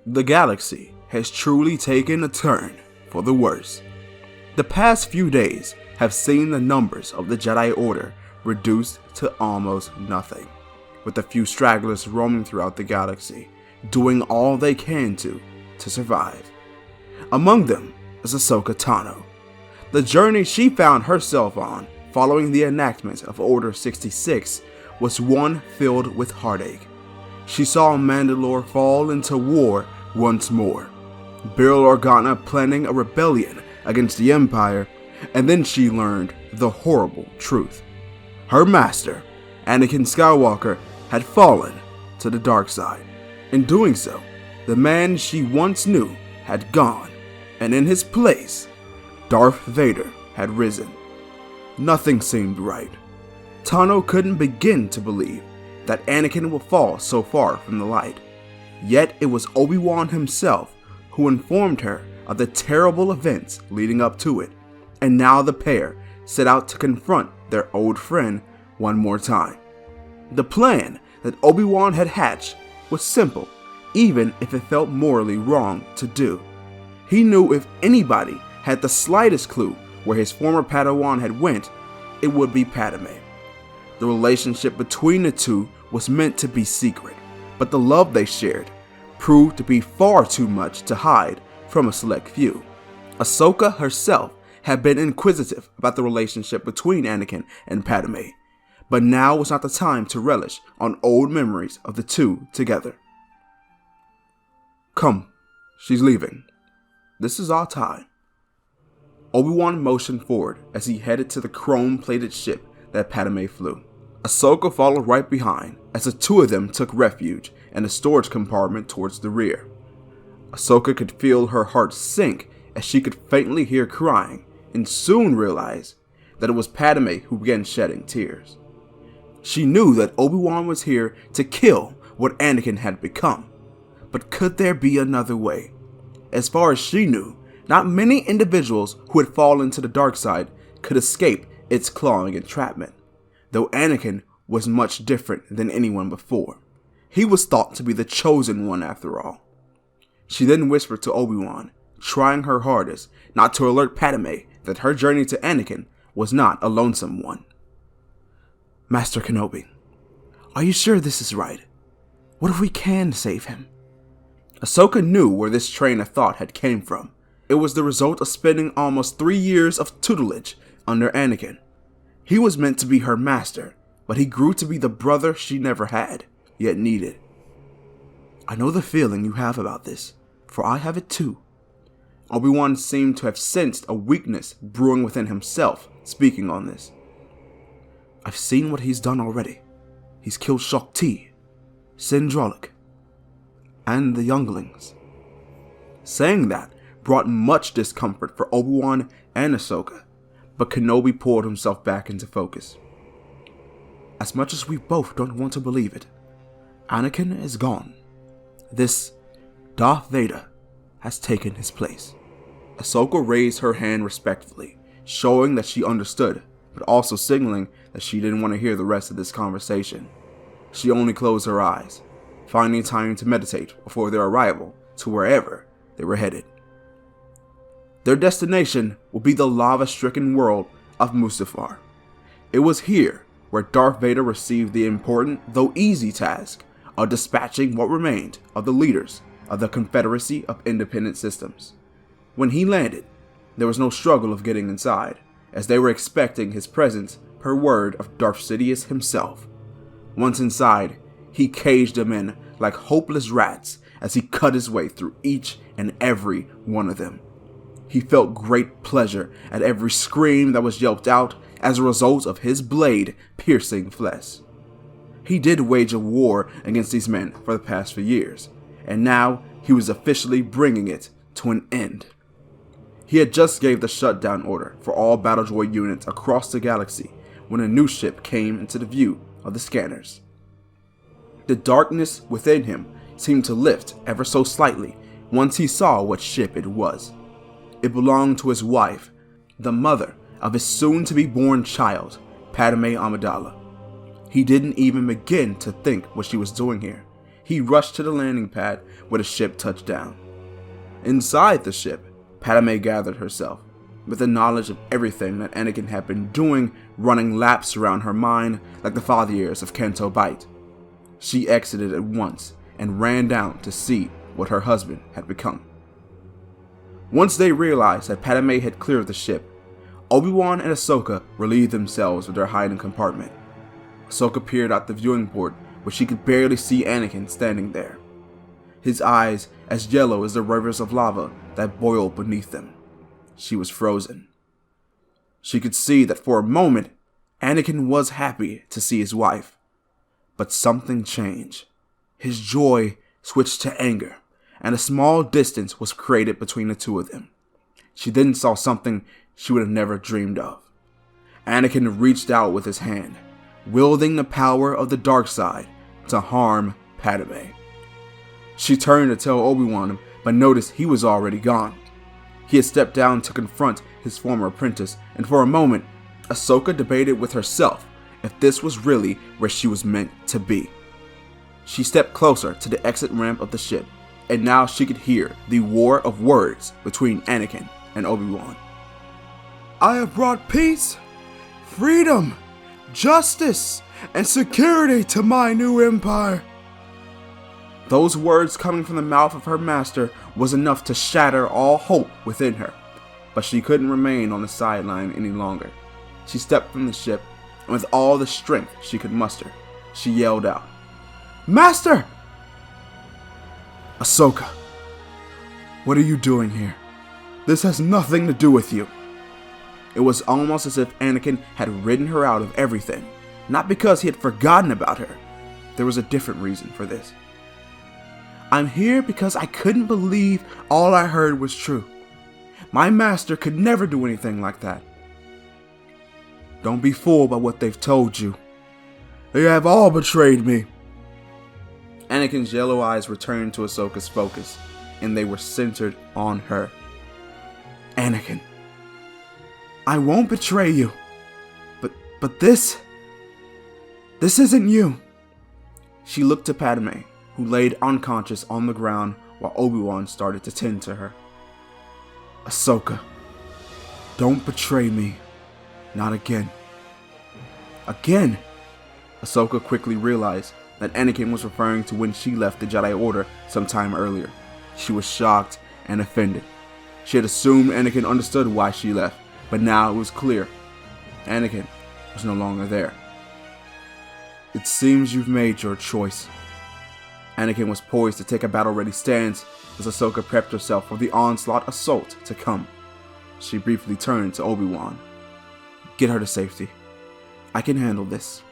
The galaxy has truly taken a turn for the worse. The past few days have seen the numbers of the Jedi Order reduced to almost nothing, with a few stragglers roaming throughout the galaxy, doing all they can to survive. Among them is Ahsoka Tano. The journey she found herself on following the enactment of Order 66 was one filled with heartache. She saw Mandalore fall into war once more, Bail Organa planning a rebellion against the Empire, and then she learned the horrible truth. Her master, Anakin Skywalker, had fallen to the dark side. In doing so, the man she once knew had gone, and in his place, Darth Vader had risen. Nothing seemed right. Tano couldn't begin to believe that Anakin would fall so far from the light. Yet it was Obi-Wan himself who informed her of the terrible events leading up to it, and now the pair set out to confront their old friend one more time. The plan that Obi-Wan had hatched was simple, even if it felt morally wrong to do. He knew if anybody had the slightest clue where his former Padawan had went, it would be Padme. The relationship between the two was meant to be secret, but the love they shared proved to be far too much to hide from a select few. Ahsoka herself had been inquisitive about the relationship between Anakin and Padme, but now was not the time to relish on old memories of the two together. Come, she's leaving. This is our time. Obi-Wan motioned forward as he headed to the chrome-plated ship that Padme flew. Ahsoka followed right behind as the two of them took refuge in a storage compartment towards the rear. Ahsoka could feel her heart sink as she could faintly hear crying, and soon realized that it was Padme who began shedding tears. She knew that Obi-Wan was here to kill what Anakin had become, but could there be another way? As far as she knew, not many individuals who had fallen to the dark side could escape its clawing entrapment, though Anakin was much different than anyone before. He was thought to be the chosen one after all. She then whispered to Obi-Wan, trying her hardest not to alert Padme that her journey to Anakin was not a lonesome one. Master Kenobi, are you sure this is right? What if we can save him? Ahsoka knew where this train of thought had came from. It was the result of spending almost 3 years of tutelage under Anakin. He was meant to be her master, but he grew to be the brother she never had, yet needed. I know the feeling you have about this, for I have it too. Obi-Wan seemed to have sensed a weakness brewing within himself, speaking on this. I've seen what he's done already. He's killed Shaak Ti, Sindralik, and the younglings. Saying that brought much discomfort for Obi-Wan and Ahsoka, but Kenobi pulled himself back into focus. As much as we both don't want to believe it, Anakin is gone. This Darth Vader has taken his place. Ahsoka raised her hand respectfully, showing that she understood, but also signaling that she didn't want to hear the rest of this conversation. She only closed her eyes, finding time to meditate before their arrival to wherever they were headed. Their destination would be the lava-stricken world of Mustafar. It was here where Darth Vader received the important, though easy task of dispatching what remained of the leaders of the Confederacy of Independent Systems. When he landed, there was no struggle of getting inside, as they were expecting his presence per word of Darth Sidious himself. Once inside, he caged them in like hopeless rats as he cut his way through each and every one of them. He felt great pleasure at every scream that was yelped out as a result of his blade piercing flesh. He did wage a war against these men for the past few years, and now he was officially bringing it to an end. He had just gave the shutdown order for all battle droid units across the galaxy when a new ship came into the view of the scanners. The darkness within him seemed to lift ever so slightly once he saw what ship it was. It belonged to his wife, the mother of his soon-to-be-born child, Padme Amidala. He didn't even begin to think what she was doing here. He rushed to the landing pad where the ship touched down. Inside the ship, Padme gathered herself, with the knowledge of everything that Anakin had been doing running laps around her mind like the father years of Canto Bight. She exited at once and ran down to see what her husband had become. Once they realized that Padme had cleared the ship, Obi-Wan and Ahsoka relieved themselves with their hiding compartment. Ahsoka peered out the viewing port where she could barely see Anakin standing there, his eyes as yellow as the rivers of lava that boiled beneath them. She was frozen. She could see that for a moment, Anakin was happy to see his wife. But something changed. His joy switched to anger, and a small distance was created between the two of them. She then saw something she would have never dreamed of. Anakin reached out with his hand, wielding the power of the dark side to harm Padme. She turned to tell Obi-Wan, but noticed he was already gone. He had stepped down to confront his former apprentice, and for a moment, Ahsoka debated with herself if this was really where she was meant to be. She stepped closer to the exit ramp of the ship, and now she could hear the war of words between Anakin and Obi-Wan. "I have brought peace, freedom, justice, and security to my new empire." Those words coming from the mouth of her master was enough to shatter all hope within her, but she couldn't remain on the sideline any longer. She stepped from the ship, and with all the strength she could muster, she yelled out, "Master!" "Ahsoka, what are you doing here? This has nothing to do with you." It was almost as if Anakin had ridden her out of everything, not because he had forgotten about her. There was a different reason for this. "I'm here because I couldn't believe all I heard was true. My master could never do anything like that." "Don't be fooled by what they've told you. They have all betrayed me." Anakin's yellow eyes returned to Ahsoka's focus, and they were centered on her. "Anakin, I won't betray you, but this isn't you." She looked to Padme, who laid unconscious on the ground while Obi-Wan started to tend to her. "Ahsoka, don't betray me. Not again." Again? Ahsoka quickly realized that Anakin was referring to when she left the Jedi Order some time earlier. She was shocked and offended. She had assumed Anakin understood why she left, but now it was clear. Anakin was no longer there. "It seems you've made your choice." Anakin was poised to take a battle-ready stance as Ahsoka prepped herself for the onslaught assault to come. She briefly turned to Obi-Wan. "Get her to safety. I can handle this."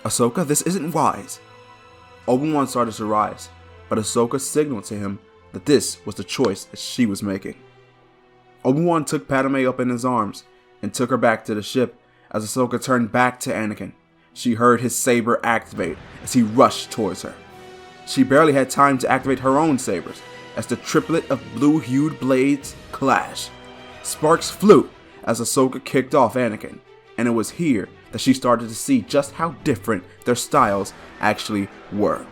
"Ahsoka, this isn't wise." Obi-Wan started to rise, but Ahsoka signaled to him that this was the choice that she was making. Obi-Wan took Padme up in his arms and took her back to the ship. As Ahsoka turned back to Anakin, she heard his saber activate as he rushed towards her. She barely had time to activate her own sabers as the triplet of blue-hued blades clashed. Sparks flew as Ahsoka kicked off Anakin, and it was here that she started to see just how different their styles actually were.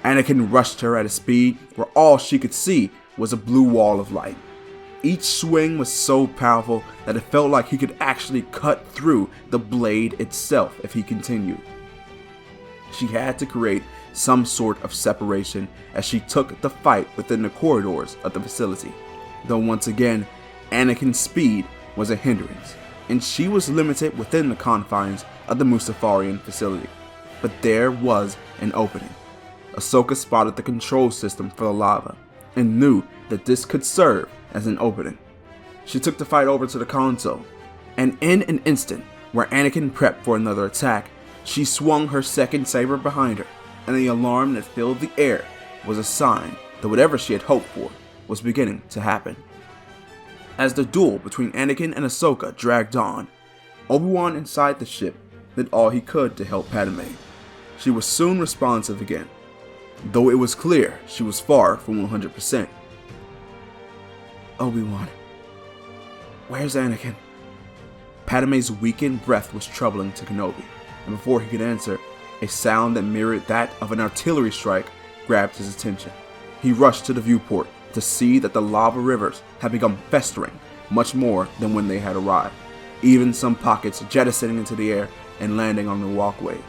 Anakin rushed her at a speed where all she could see was a blue wall of light. Each swing was so powerful that it felt like he could actually cut through the blade itself if he continued. She had to create some sort of separation as she took the fight within the corridors of the facility, though once again, Anakin's speed was a hindrance, and she was limited within the confines of the Mustafarian facility. But there was an opening. Ahsoka spotted the control system for the lava, and knew that this could serve as an opening. She took the fight over to the console, and in an instant, where Anakin prepped for another attack, she swung her second saber behind her, and the alarm that filled the air was a sign that whatever she had hoped for was beginning to happen. As the duel between Anakin and Ahsoka dragged on, Obi-Wan inside the ship did all he could to help Padme. She was soon responsive again, though it was clear she was far from 100%. Obi-Wan, where's Anakin? Padme's weakened breath was troubling to Kenobi, and before he could answer, a sound that mirrored that of an artillery strike grabbed his attention. He rushed to the viewport to see that the lava rivers had become festering much more than when they had arrived, even some pockets jettisoning into the air and landing on the walkways.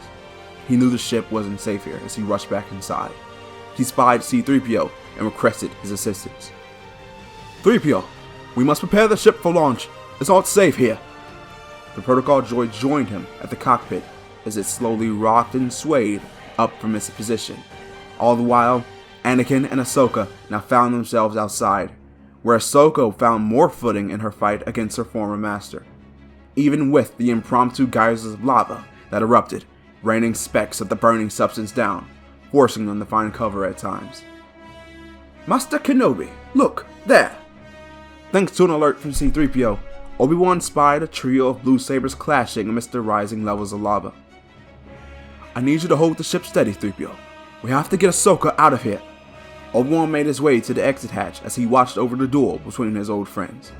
He knew the ship wasn't safe here as he rushed back inside. He spied C-3PO and requested his assistance. 3PO, we must prepare the ship for launch. It's all safe here. The protocol droid joined him at the cockpit as it slowly rocked and swayed up from its position. All the while, Anakin and Ahsoka now found themselves outside, where Ahsoka found more footing in her fight against her former master. Even with the impromptu geysers of lava that erupted, raining specks of the burning substance down, forcing them to find cover at times. Master Kenobi, look, there! Thanks to an alert from C-3PO, Obi-Wan spied a trio of blue sabers clashing amidst the rising levels of lava. I need you to hold the ship steady, 3PO. We have to get Ahsoka out of here. Obi-Wan made his way to the exit hatch as he watched over the duel between his old friends.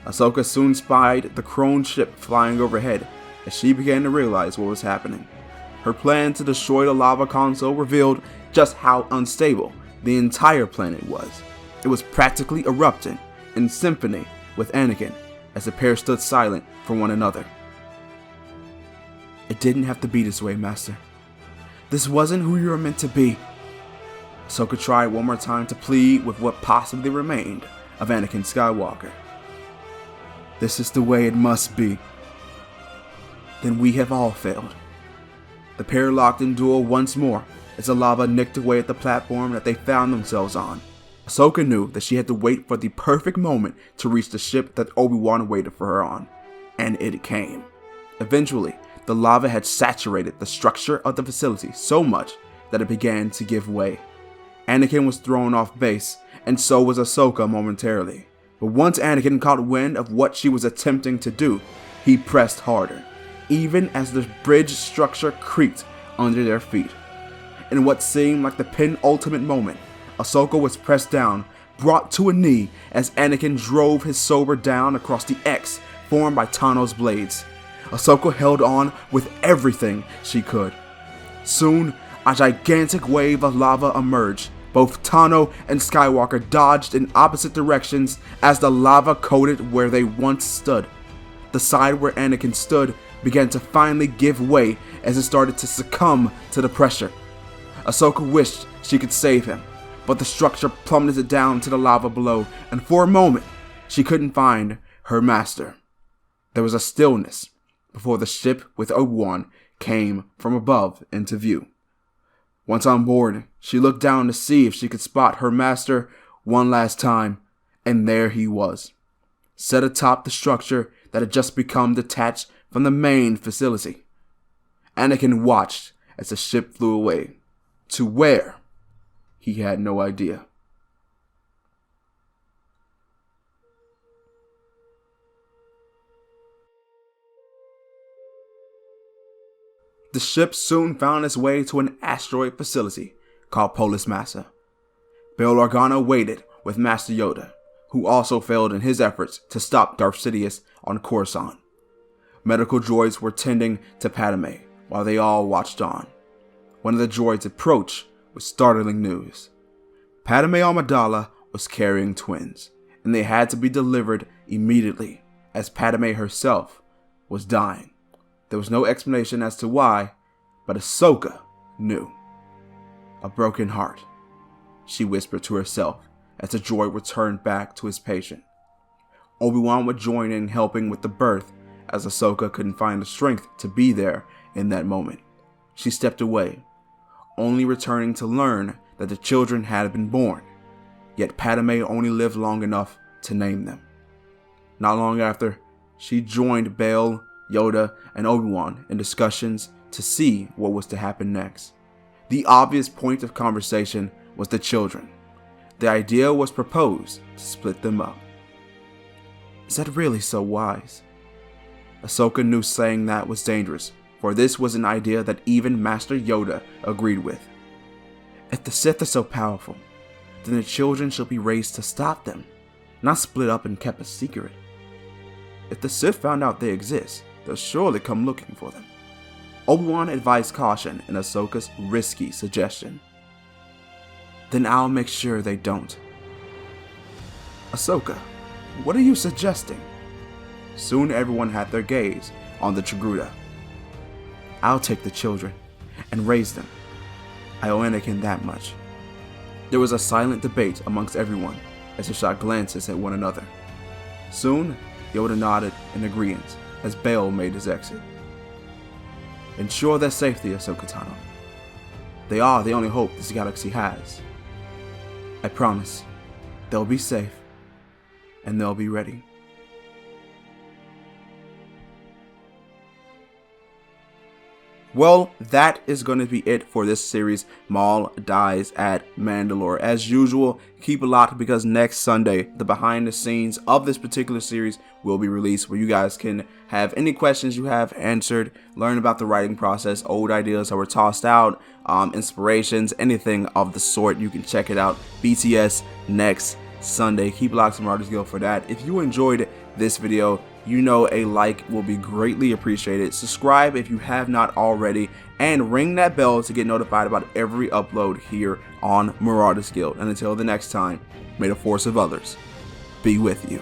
Ahsoka soon spied the crone ship flying overhead as she began to realize what was happening. Her plan to destroy the lava console revealed just how unstable the entire planet was. It was practically erupting in symphony with Anakin as the pair stood silent for one another. It didn't have to be this way, Master. This wasn't who you were meant to be. Ahsoka tried one more time to plead with what possibly remained of Anakin Skywalker. This is the way it must be. Then we have all failed. The pair locked in duel once more as the lava nicked away at the platform that they found themselves on. Ahsoka knew that she had to wait for the perfect moment to reach the ship that Obi-Wan waited for her on, and it came. Eventually, the lava had saturated the structure of the facility so much that it began to give way. Anakin was thrown off base, and so was Ahsoka momentarily. But once Anakin caught wind of what she was attempting to do, he pressed harder, even as the bridge structure creaked under their feet. In what seemed like the penultimate moment, Ahsoka was pressed down, brought to a knee as Anakin drove his saber down across the X formed by Tano's blades. Ahsoka held on with everything she could. Soon, a gigantic wave of lava emerged. Both Tano and Skywalker dodged in opposite directions as the lava coated where they once stood. The side where Anakin stood began to finally give way as it started to succumb to the pressure. Ahsoka wished she could save him, but the structure plummeted down to the lava below, and for a moment, she couldn't find her master. There was a stillness before the ship with Obi-Wan came from above into view. Once on board, she looked down to see if she could spot her master one last time, and there he was, set atop the structure that had just become detached from the main facility. Anakin watched as the ship flew away. To where? He had no idea. The ship soon found its way to an asteroid facility called Polis Massa. Bail Organa waited with Master Yoda, who also failed in his efforts to stop Darth Sidious on Coruscant. Medical droids were tending to Padme while they all watched on. One of the droids approached with startling news. Padme Amidala was carrying twins, and they had to be delivered immediately, as Padme herself was dying. There was no explanation as to why, but Ahsoka knew. A broken heart, she whispered to herself as the droid returned back to his patient. Obi-Wan would join in helping with the birth, as Ahsoka couldn't find the strength to be there in that moment. She stepped away, only returning to learn that the children had been born, yet Padme only lived long enough to name them. Not long after, she joined Bail, Yoda, and Obi-Wan in discussions to see what was to happen next. The obvious point of conversation was the children. The idea was proposed to split them up. Is that really so wise? Ahsoka knew saying that was dangerous, for this was an idea that even Master Yoda agreed with. If the Sith are so powerful, then the children should be raised to stop them, not split up and kept a secret. If the Sith found out they exist, they'll surely come looking for them. Obi-Wan advised caution in Ahsoka's risky suggestion. Then I'll make sure they don't. Ahsoka, what are you suggesting? Soon everyone had their gaze on the Togruta. I'll take the children and raise them. I owe Anakin that much. There was a silent debate amongst everyone as they shot glances at one another. Soon, Yoda nodded in agreement as Bail made his exit. Ensure their safety, Ahsoka Tano. They are the only hope this galaxy has. I promise, they'll be safe, and they'll be ready. Well, that is going to be it for this series, Maul Dies at Mandalore. As usual, keep it locked because next Sunday, the behind the scenes of this particular series will be released where you guys can have any questions you have answered, learn about the writing process, old ideas that were tossed out, inspirations, anything of the sort. You can check it out. BTS next Sunday. Keep it locked to Marauders Guild for that. If you enjoyed this video, you know a like will be greatly appreciated. Subscribe if you have not already, and ring that bell to get notified about every upload here on Marauders Guild. And until the next time, may the force of others be with you.